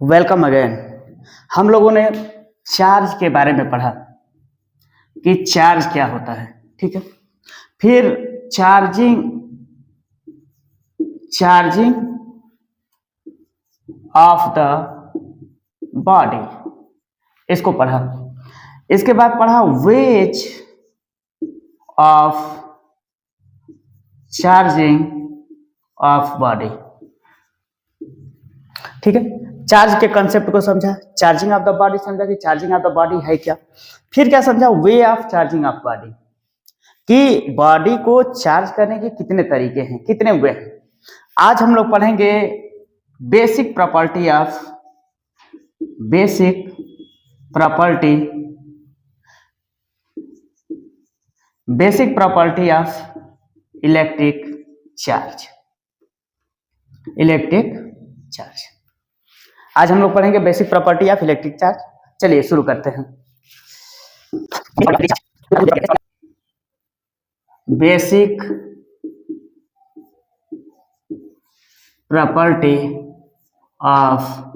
Welcome again. हम लोगों ने चार्ज के बारे में पढ़ा कि चार्ज क्या होता है, ठीक है। फिर चार्जिंग ऑफ द बॉडी, इसको पढ़ा। इसके बाद पढ़ा ways of charging of body, ठीक है। चार्ज के कंसेप्ट को समझा, चार्जिंग ऑफ द बॉडी समझा कि चार्जिंग ऑफ द बॉडी है क्या। फिर क्या समझा, way of charging of body, कि बॉडी को चार्ज करने के कितने तरीके हैं, कितने वे हैं। आज हम लोग पढ़ेंगे basic property of electric charge. आज हम लोग पढ़ेंगे basic property of electric charge. चलिए शुरू करते हैं। Basic property of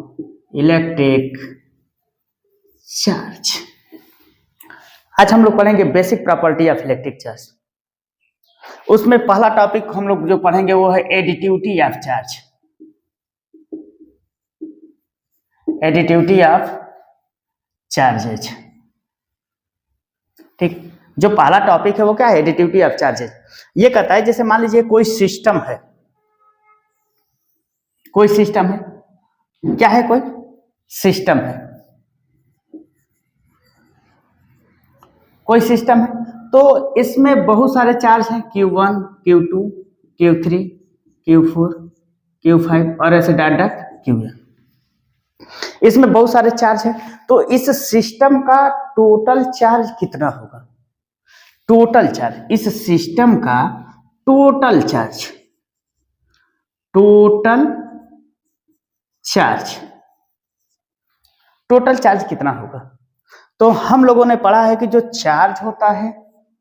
electric charge. आज हम लोग पढ़ेंगे basic property of electric charge. उसमें पहला टॉपिक हम लोग जो पढ़ेंगे वो है additivity of charge. Additivity of charges, ठीक। जो पहला टॉपिक है वो क्या है, एडिटिविटी ऑफ चार्जेज। ये कहता है जैसे मान लीजिए कोई सिस्टम है, क्या है, कोई सिस्टम है, तो इसमें बहुत सारे चार्ज हैं, Q1, Q2, Q3, Q4, Q5 और ऐसे डॉट डॉट Qn। इसमें बहुत सारे चार्ज हैं, तो इस सिस्टम का टोटल चार्ज कितना होगा। टोटल चार्ज, इस सिस्टम का टोटल चार्ज कितना होगा। तो हम लोगों ने पढ़ा है कि जो चार्ज होता है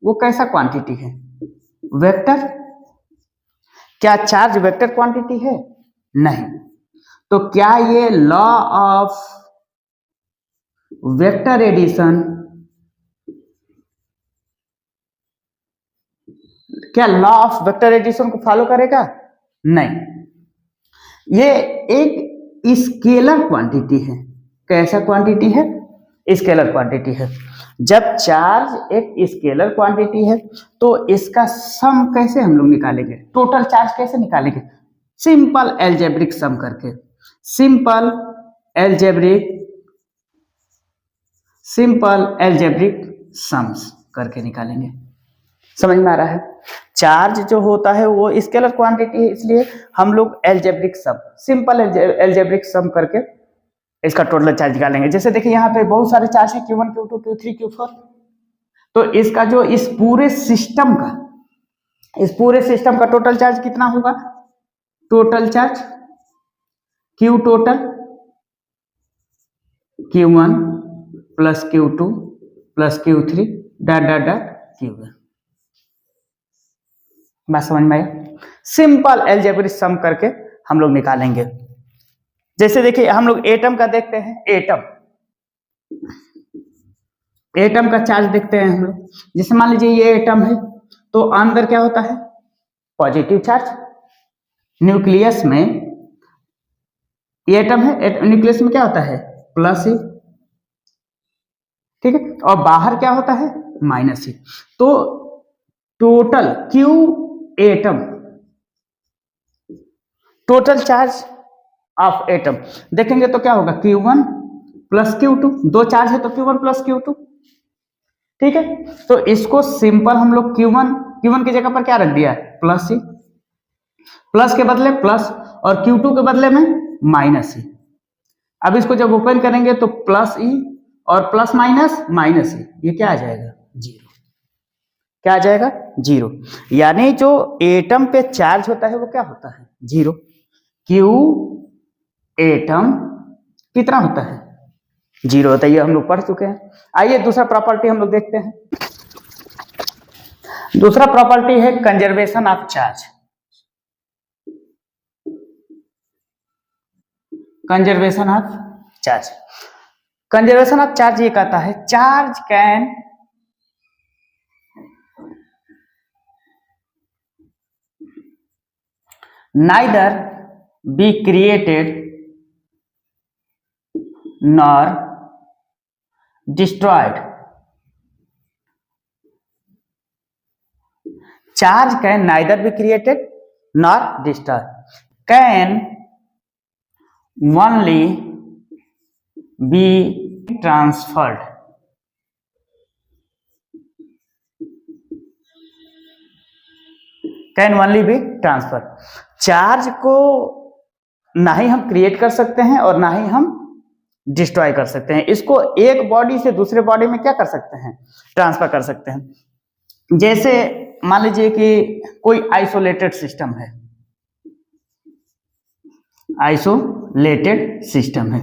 वो कैसा क्वांटिटी है, वेक्टर। क्या चार्ज वेक्टर क्वांटिटी है? नहीं। तो क्या ये लॉ ऑफ वेक्टर एडिशन, क्या लॉ ऑफ वेक्टर एडिशन को फॉलो करेगा? नहीं। ये एक स्केलर क्वांटिटी है। कैसा क्वांटिटी है? स्केलर क्वांटिटी है। जब चार्ज एक स्केलर क्वांटिटी है तो इसका सम कैसे हम लोग निकालेंगे, टोटल चार्ज कैसे निकालेंगे? सिंपल एल्जेब्रिक सम करके, सिंपल एल्जेब्रिक सम्स करके निकालेंगे। समझ में आ रहा है? चार्ज जो होता है वो स्केलर क्वांटिटी है, इसलिए हम लोग algebraic sum, simple algebraic sum करके इसका टोटल चार्ज निकालेंगे। जैसे देखिए यहाँ पे बहुत सारे चार्ज है, Q1, Q2, Q3, Q4। तो इसका जो इस पूरे सिस्टम का टोटल चार्ज कितना होगा? Total charge Q total Q1 plus Q2 plus Q3 dot dot dot Q1। बात समझ में आया? सिंपल एल्जेब्रिक सम करके हम लोग निकालेंगे। जैसे देखिए हम लोग एटम का देखते हैं, एटम का चार्ज देखते हैं हम लोग। जैसे मान लीजिए ये एटम है, तो अंदर क्या होता है? Positive charge. न्यूक्लियस में ये एटम है, न्यूक्लियस में क्या होता है? प्लस ही, ठीक है। और बाहर क्या होता है? माइनस ही। तो total Q atom, total charge of atom देखेंगे तो क्या होगा? Q1 plus Q2। दो चार्ज है तो Q1 प्लस Q2, ठीक है। तो इसको सिंपल हम लोग Q1 की जगह पर क्या रख दिया? प्लस ही, प्लस के बदले प्लस और Q2 के बदले में माइनस ही। अब इसको जब ओपन करेंगे तो प्लस ई और प्लस माइनस ही, ये क्या आ जाएगा? जीरो। क्या आ जाएगा? जीरो। यानी जो एटम पे चार्ज होता है वो क्या होता है? जीरो। Q एटम कितना होता है? जीरो होता है। ये हम लोग पढ़ चुके हैं। आइए दूसरा प्रॉपर्टी हम लोग देखते हैं। दूसरा प्रॉपर्टी है conservation of charge. Conservation of charge. Conservation of charge ये कहता है charge can neither be created nor destroyed. Charge can neither be created nor destroyed. Can only be transferred. Can only be transfer. Charge को ना ही हम create कर सकते हैं और ना ही हम डिस्ट्रॉय कर सकते हैं। इसको एक बॉडी से दूसरे बॉडी में क्या कर सकते हैं, ट्रांसफर कर सकते हैं। जैसे मान लीजिए कि कोई आइसोलेटेड सिस्टम है, आइसोलेटेड सिस्टम है।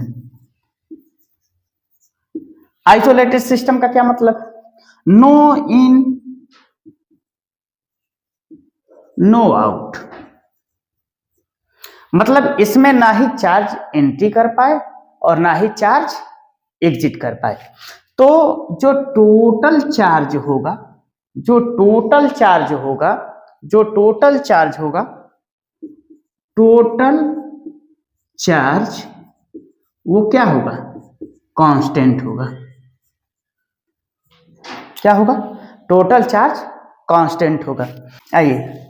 आइसोलेटेड सिस्टम का क्या मतलब, नो इन नो आउट, मतलब इसमें ना ही चार्ज एंट्री कर पाए और ना ही चार्ज एग्जिट कर पाए। तो जो टोटल चार्ज होगा, जो टोटल चार्ज होगा, जो टोटल चार्ज होगा, टोटल चार्ज वो क्या होगा, कांस्टेंट होगा। क्या होगा, टोटल चार्ज कांस्टेंट होगा। आइए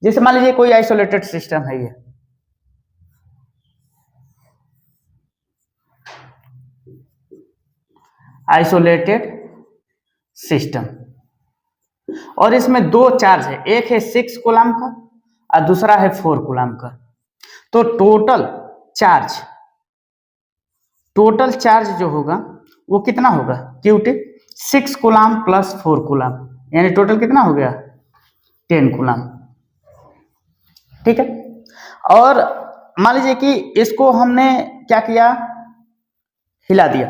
जैसे मान लीजिए कोई आइसोलेटेड सिस्टम है, ये आइसोलेटेड सिस्टम और इसमें दो चार्ज है, एक है 6 कूलम का और दूसरा है 4 कूलम का। तो टोटल चार्ज जो होगा वो कितना होगा, क्यूटी 6 कूलम प्लस 4 कूलम, यानी टोटल कितना हो गया 10 कूलम। ठीक है, और मान लीजिए कि इसको हमने क्या किया, हिला दिया,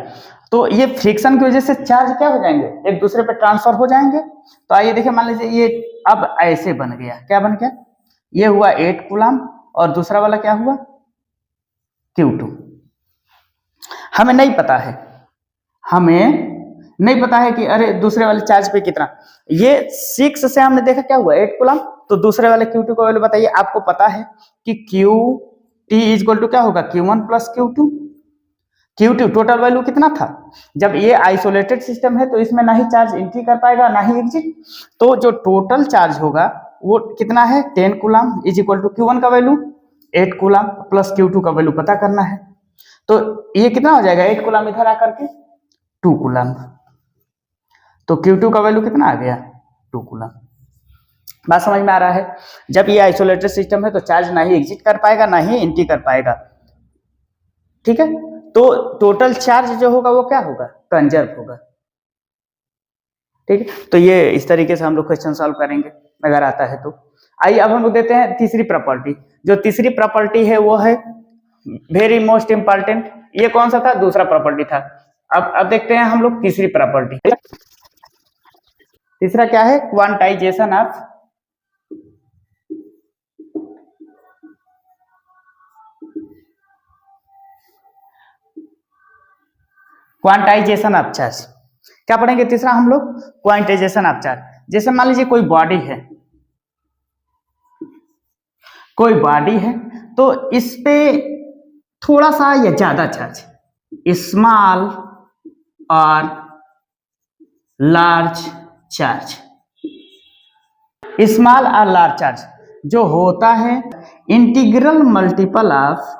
तो ये फ्रिक्शन की वजह से चार्ज क्या हो जाएंगे, एक दूसरे पे ट्रांसफर हो जाएंगे। तो आइए देखिए, मान लीजिए ये अब ऐसे बन गया, क्या बन गया, ये हुआ 8 कूलम और दूसरा वाला क्या हुआ Q2। हमें नहीं पता है, हमें नहीं पता है कि अरे दूसरे वाले चार्ज पे कितना, ये 6 से हमने देखा क्या हुआ 8 कूलम, तो दूसरे वाले Q2 को वैल्यू बताइए। आपको पता है कि QT इक्वल टू क्या होगा, Q1 plus Q2। Q2 total value कितना था, जब ये आइसोलेटेड सिस्टम है तो इसमें ना ही चार्ज एंट्री कर पाएगा ना ही एग्जिट, तो जो टोटल चार्ज होगा वो कितना है 10 coulomb is equal to Q1 का वैल्यू 8 कूलम प्लस Q2 का वैल्यू पता करना है। तो ये कितना हो जाएगा, 8 कूलम इधर आकर के 2 कूलम, तो Q2 का वैल्यू कितना आ गया 2 कूलम। बात समझ में आ रहा है, जब ये आइसोलेटेड सिस्टम है तो चार्ज ना ही एग्जिट कर पाएगा ना ही एंट्री कर पाएगा। ठीक है, तो टोटल चार्ज जो होगा वो क्या होगा, कंजर्व होगा। ठीक है, तो ये इस तरीके से हम लोग क्वेश्चन सॉल्व करेंगे अगर आता है तो। आइए अब हम लोग देते हैं तीसरी प्रॉपर्टी। जो तीसरी प्रॉपर्टी है वो है वेरी मोस्ट इंपॉर्टेंट, ये कौन सा था, दूसरा प्रॉपर्टी था। अब देखते हैं हम लोग तीसरी प्रॉपर्टी। तीसरा क्या है, क्वांटाइजेशन ऑफ चार्ज। क्या पढ़ेंगे तीसरा हम लोग, क्वांटाइजेशन ऑफ चार्ज। जैसे मान लीजिए कोई बॉडी है, कोई बॉडी है तो इस पे थोड़ा सा या ज्यादा चार्ज, स्मॉल और लार्ज चार्ज, स्मॉल और लार्ज चार्ज जो होता है integral multiple of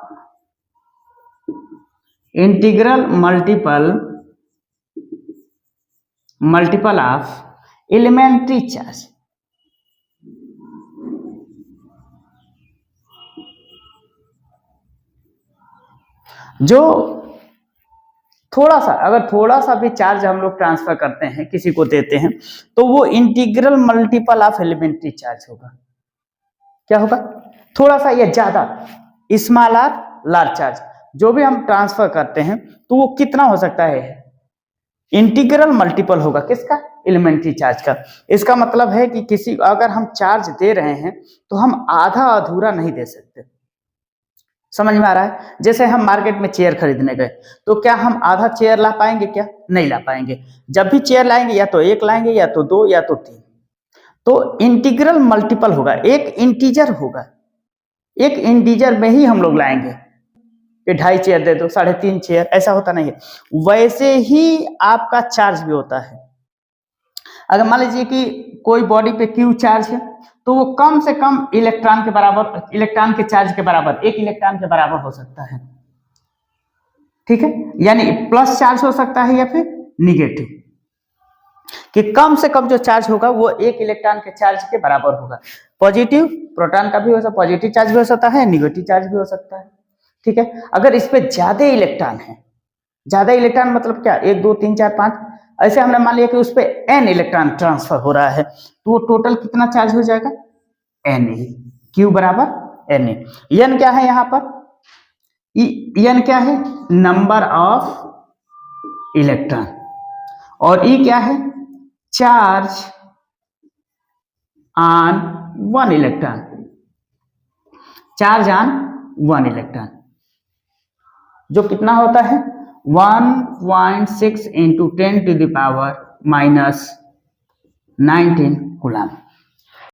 elementary charge. जो थोड़ा सा, अगर थोड़ा सा भी चार्ज हम लोग ट्रांसफर करते हैं, किसी को देते हैं, तो वो integral multiple of elementary charge होगा। क्या होगा, थोड़ा सा या ज्यादा, स्मॉल और लार्ज चार्ज जो भी हम ट्रांसफर करते हैं तो वो कितना हो सकता है, इंटीग्रल मल्टीपल होगा किसका, एलिमेंट्री चार्ज का। इसका मतलब है कि किसी अगर हम चार्ज दे रहे हैं तो हम आधा अधूरा नहीं दे सकते। समझ में आ रहा है? जैसे हम मार्केट में चेयर खरीदने गए, तो क्या हम आधा चेयर ला पाएंगे? क्या नहीं ला पाएंगे। जब भी चेयर लाएंगे या तो एक लाएंगे या तो दो या तो तीन। तो इंटीग्रल मल्टीपल होगा, एक इंटीजर होगा, एक इंटीजर में ही हम लोग लाएंगे कि 2.5 चेयर दे दो, 3.5 चेयर, ऐसा होता नहीं है। वैसे ही आपका चार्ज भी होता है। अगर मान लीजिए कि कोई बॉडी पे क्यू चार्ज है, तो वो कम से कम इलेक्ट्रॉन के बराबर, इलेक्ट्रॉन के चार्ज के बराबर, एक इलेक्ट्रॉन के बराबर हो सकता है। ठीक है, यानी प्लस चार्ज हो सकता है या फिर निगेटिव, कि कम से कम जो चार्ज होगा वो एक इलेक्ट्रॉन के चार्ज के बराबर होगा। पॉजिटिव प्रोटॉन का भी हो सकता है, पॉजिटिव चार्ज भी हो सकता है, निगेटिव चार्ज भी हो सकता है। ठीक है, अगर इस पे ज्यादा इलेक्ट्रॉन है, ज्यादा इलेक्ट्रॉन मतलब क्या, 1 2 3 4 5, ऐसे हमने मान लिया कि उस पे n इलेक्ट्रॉन ट्रांसफर हो रहा है, तो वो टोटल कितना चार्ज हो जाएगा? Na, Q बराबर Na। n क्या है यहाँ पर? n क्या है? नंबर ऑफ इलेक्ट्रॉन, और E क्या है? Charge on 1 electron, charge on 1 electron, जो कितना होता है? 1.6 × 10⁻⁻19 कूलम।